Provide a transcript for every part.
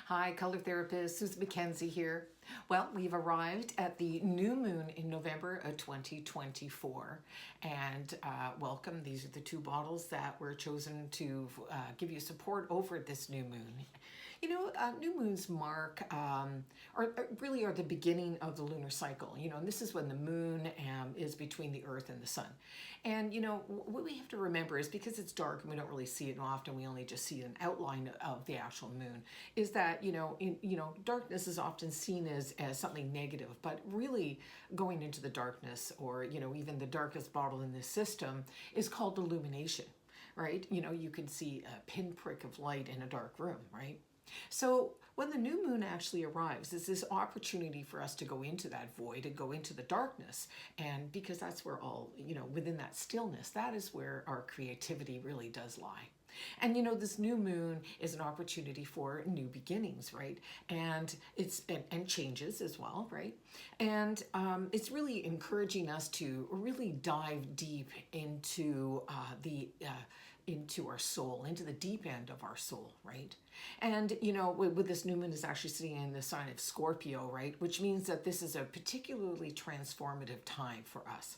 Hi, color therapist Susan McKenzie here. Well, we've arrived at the new moon in November of 2024. And welcome. These are the two bottles that were chosen to give you support over this new moon. You know, new moons mark, or really are the beginning of the lunar cycle. You know, and this is when the moon is between the earth and the sun. And, you know, what we have to remember is because it's dark and we don't really see it often, we only just see an outline of the actual moon, is that, darkness is often seen as something negative, but really going into the darkness or, even the darkest bottle in this system is called illumination, right? You know, you can see a pinprick of light in a dark room, right? So when the new moon actually arrives, is this opportunity for us to go into that void and go into the darkness. And because that's where all, within that stillness, that is where our creativity really does lie. And this new moon is an opportunity for new beginnings, right? And it's and changes as well, right? And it's really encouraging us to really dive deep into into our soul, into the deep end of our soul, right? And with this new moon is actually sitting in the sign of Scorpio, right? Which means that this is a particularly transformative time for us.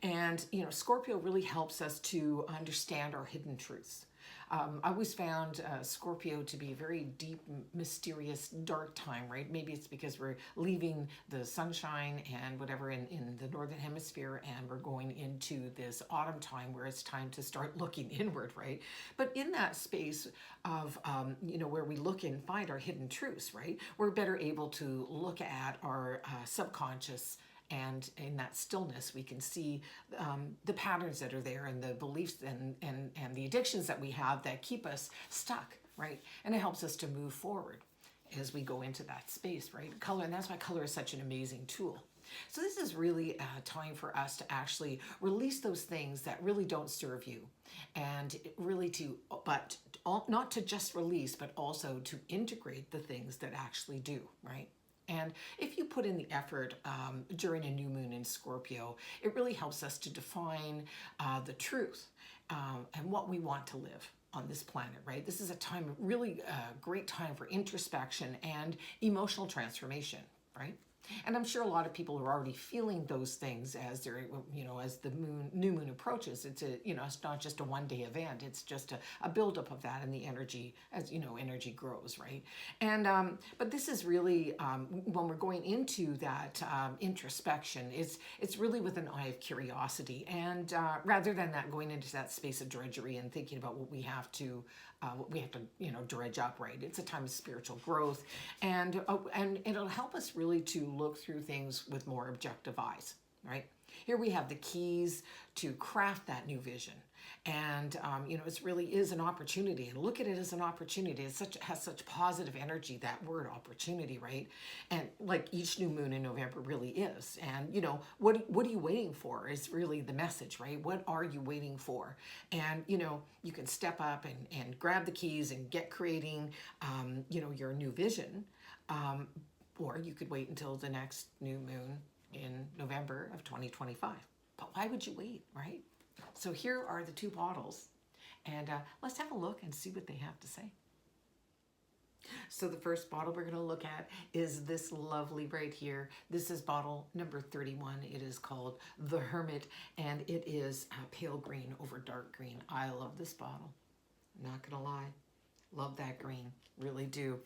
And Scorpio really helps us to understand our hidden truths. I always found Scorpio to be a very deep, mysterious, dark time, right? Maybe it's because we're leaving the sunshine and whatever in the Northern Hemisphere and we're going into this autumn time where it's time to start looking inward, right? But in that space of, where we look and find our hidden truths, right? We're better able to look at our subconscious, and in that stillness we can see the patterns that are there and the beliefs and the addictions that we have that keep us stuck, right? And it helps us to move forward as we go into that space, right? Color, and that's why color is such an amazing tool. So this is really a time for us to actually release those things that really don't serve you, and really not to just release, but also to integrate the things that actually do, right? And if you put in the effort during a new moon in Scorpio, it really helps us to define the truth and what we want to live on this planet, right? This is a time, really great time for introspection and emotional transformation, right? And I'm sure a lot of people are already feeling those things as they're, as the new moon approaches. It's it's not just a one-day event. It's just a buildup of that and the energy as, energy grows, right? And, but this is really, when we're going into that introspection, it's really with an eye of curiosity. And rather than that going into that space of drudgery and thinking about what we have to, dredge up, right? It's a time of spiritual growth, and it'll help us really to look through things with more objective eyes, right? Here we have the keys to craft that new vision. And, it really is an opportunity, and look at it as an opportunity. Has such positive energy, that word opportunity, right? And like each new moon in November really is. And, what are you waiting for is really the message, right? What are you waiting for? And, you can step up and grab the keys and get creating, your new vision. Or you could wait until the next new moon in November of 2025. But why would you wait, right? So here are the two bottles, and let's have a look and see what they have to say. So the first bottle we're going to look at is this lovely right here. This is bottle number 31. It is called The Hermit, and it is pale green over dark green. I love this bottle. Not going to lie. Love that green, really do.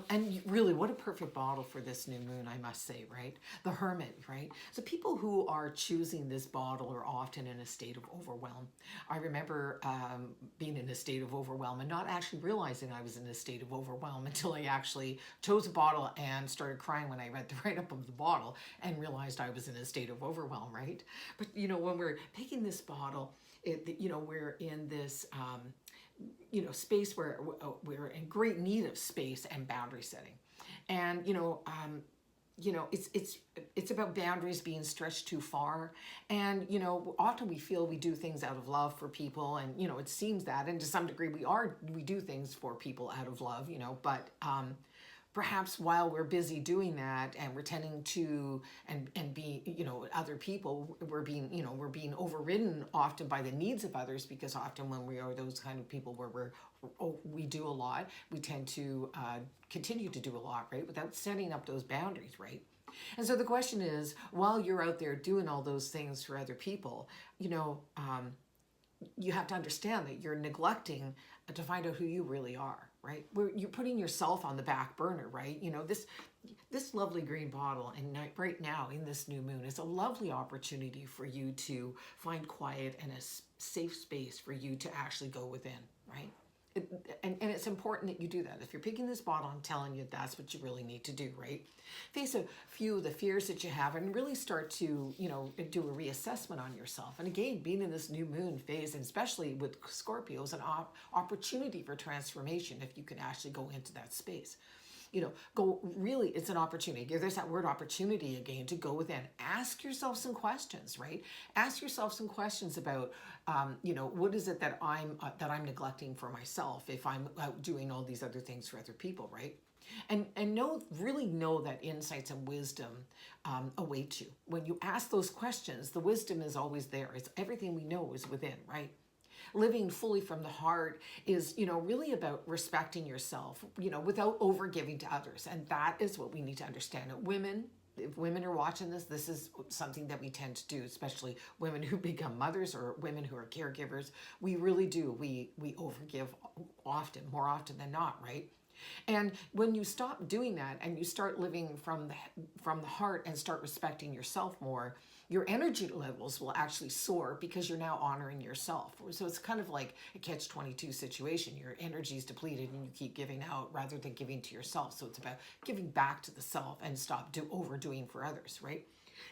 And really, what a perfect bottle for this new moon, I must say, right? The Hermit, right? So people who are choosing this bottle are often in a state of overwhelm. I remember being in a state of overwhelm and not actually realizing I was in a state of overwhelm until I actually chose a bottle and started crying when I read the write-up of the bottle and realized I was in a state of overwhelm, right? But, when we're picking this bottle, we're in this... space where we're in great need of space and boundary setting. And, it's about boundaries being stretched too far. And, often we feel we do things out of love for people. And, it seems that, and to some degree we do things for people out of love, but perhaps while we're busy doing that and we're tending to and be, you know, other people, we're being, you know, we're being overridden often by the needs of others, because often when we are those kind of people where we do a lot, we tend to continue to do a lot, right, without setting up those boundaries, right? And so the question is, while you're out there doing all those things for other people, you know, you have to understand that you're neglecting to find out who you really are, right? Where you're putting yourself on the back burner, right? You know, this lovely green bottle, and right now in this new moon is a lovely opportunity for you to find quiet and a safe space for you to actually go within, right? And it's important that you do that. If you're picking this bottle, I'm telling you that's what you really need to do, right? Face a few of the fears that you have and really start to, you know, do a reassessment on yourself. And again, being in this new moon phase, and especially with Scorpio, is an opportunity for transformation if you can actually go into that space. You know, really, it's an opportunity. There's that word opportunity again, to go within. Ask yourself some questions, right? Ask yourself some questions about, you know, what is it that I'm neglecting for myself if I'm out doing all these other things for other people, right? And really know that insights and wisdom await you. When you ask those questions, the wisdom is always there. It's everything we know is within, right? Living fully from the heart is, you know, really about respecting yourself, you know, without over giving to others. And that is what we need to understand. Women, if women are watching this, this is something that we tend to do, especially women who become mothers or women who are caregivers. We really do. We overgive often, more often than not, right? And when you stop doing that and you start living from the heart and start respecting yourself more, your energy levels will actually soar because you're now honoring yourself. So it's kind of like a catch-22 situation. Your energy is depleted and you keep giving out rather than giving to yourself. So it's about giving back to the self and stop overdoing for others, right?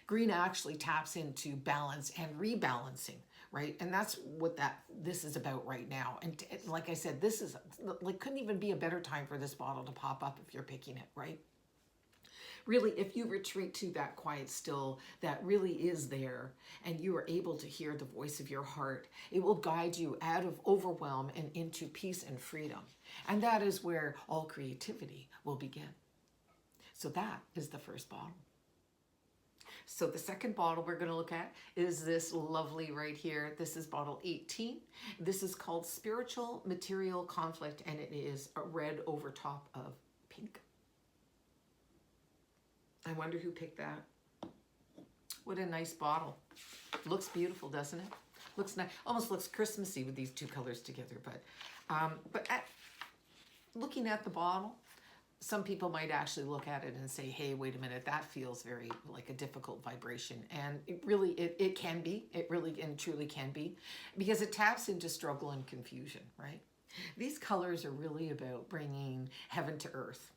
Green actually taps into balance and rebalancing, right? And that's what this is about right now. And like I said, this is like, couldn't even be a better time for this bottle to pop up if you're picking it, right? Really, if you retreat to that quiet still that really is there, and you are able to hear the voice of your heart, it will guide you out of overwhelm and into peace and freedom. And that is where all creativity will begin. So that is the first bottle. So the second bottle we're going to look at is this lovely right here. This is bottle 18. This is called Spiritual Material Conflict, and it is a red over top of pink. I wonder who picked that. What a nice bottle. Looks beautiful, doesn't it? Looks nice. Almost looks Christmassy with these two colors together. But looking at the bottle, some people might actually look at it and say, hey, wait a minute, that feels very like a difficult vibration. And it really, it can be. It really and truly can be, because it taps into struggle and confusion, right? These colors are really about bringing heaven to earth.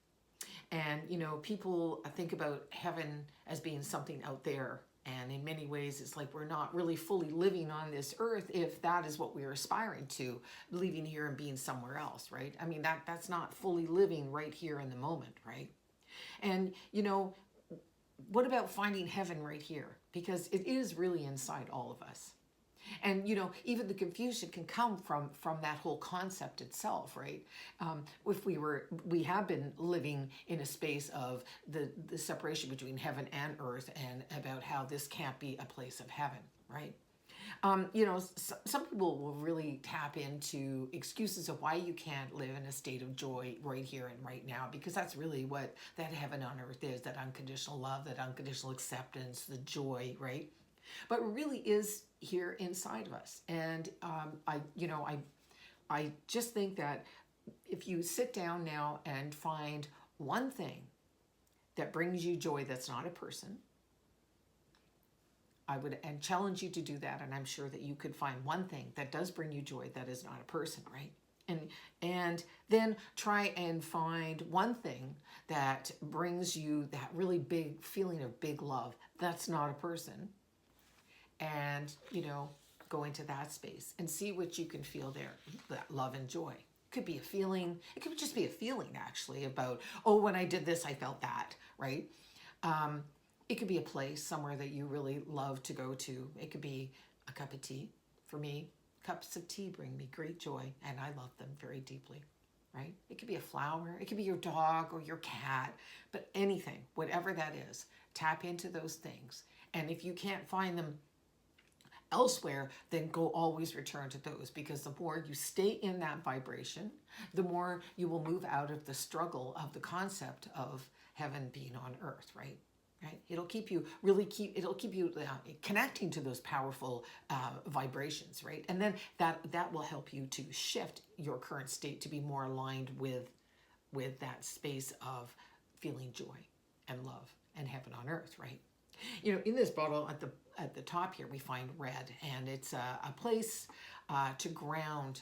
And, you know, people think about heaven as being something out there. And in many ways, it's like we're not really fully living on this earth if that is what we're aspiring to, leaving here and being somewhere else, right? I mean, that's not fully living right here in the moment, right? And, you know, what about finding heaven right here? Because it is really inside all of us. And, you know, even the confusion can come from that whole concept itself, right? If we have been living in a space of the separation between heaven and earth, and about how this can't be a place of heaven, right? You know, some people will really tap into excuses of why you can't live in a state of joy right here and right now, because that's really what that heaven on earth is, that unconditional love, that unconditional acceptance, the joy, right? But it really is here inside of us. And I just think that if you sit down now and find one thing that brings you joy that's not a person, I would challenge you to do that. And I'm sure that you could find one thing that does bring you joy that is not a person, right? And then try and find one thing that brings you that really big feeling of big love that's not a person. And, you know, go into that space and see what you can feel there, that love and joy. It could be a feeling. It could just be a feeling, actually, about, oh, when I did this, I felt that, right? It could be a place somewhere that you really love to go to. It could be a cup of tea. For me, cups of tea bring me great joy, and I love them very deeply, right? It could be a flower, it could be your dog or your cat, but anything, whatever that is, tap into those things. And if you can't find them elsewhere, then go always return to those, because the more you stay in that vibration, the more you will move out of the struggle of the concept of heaven being on earth, right? Right? It'll keep you connecting to those powerful vibrations, right? And then that will help you to shift your current state to be more aligned with that space of feeling joy and love and heaven on earth, right? You know, in this bottle at the top here, we find red, and it's a place to ground.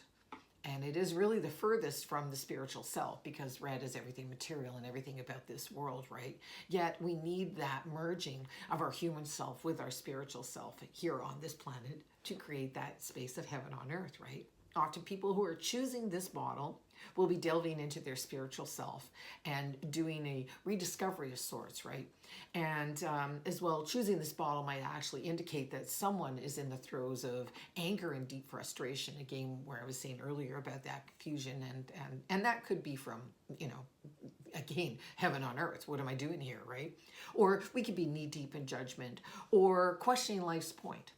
And it is really the furthest from the spiritual self, because red is everything material and everything about this world, right? Yet we need that merging of our human self with our spiritual self here on this planet to create that space of heaven on earth, right? Often people who are choosing this bottle will be delving into their spiritual self and doing a rediscovery of sorts, right? And as well, choosing this bottle might actually indicate that someone is in the throes of anger and deep frustration. Again, where I was saying earlier about that confusion, and that could be from, you know, again, heaven on earth. What am I doing here, right? Or we could be knee deep in judgment or questioning life's point,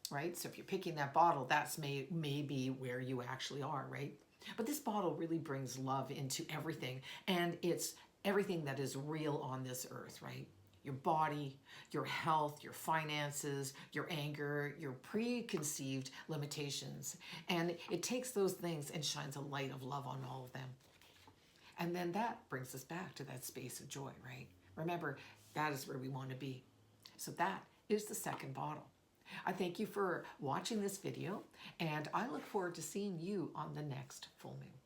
right? So if you're picking that bottle, that's may be where you actually are, right? But this bottle really brings love into everything, and it's everything that is real on this earth, right? Your body, your health, your finances, your anger, your preconceived limitations. And it takes those things and shines a light of love on all of them. And then that brings us back to that space of joy, right? Remember, that is where we want to be. So that is the second bottle. I thank you for watching this video, and I look forward to seeing you on the next full moon.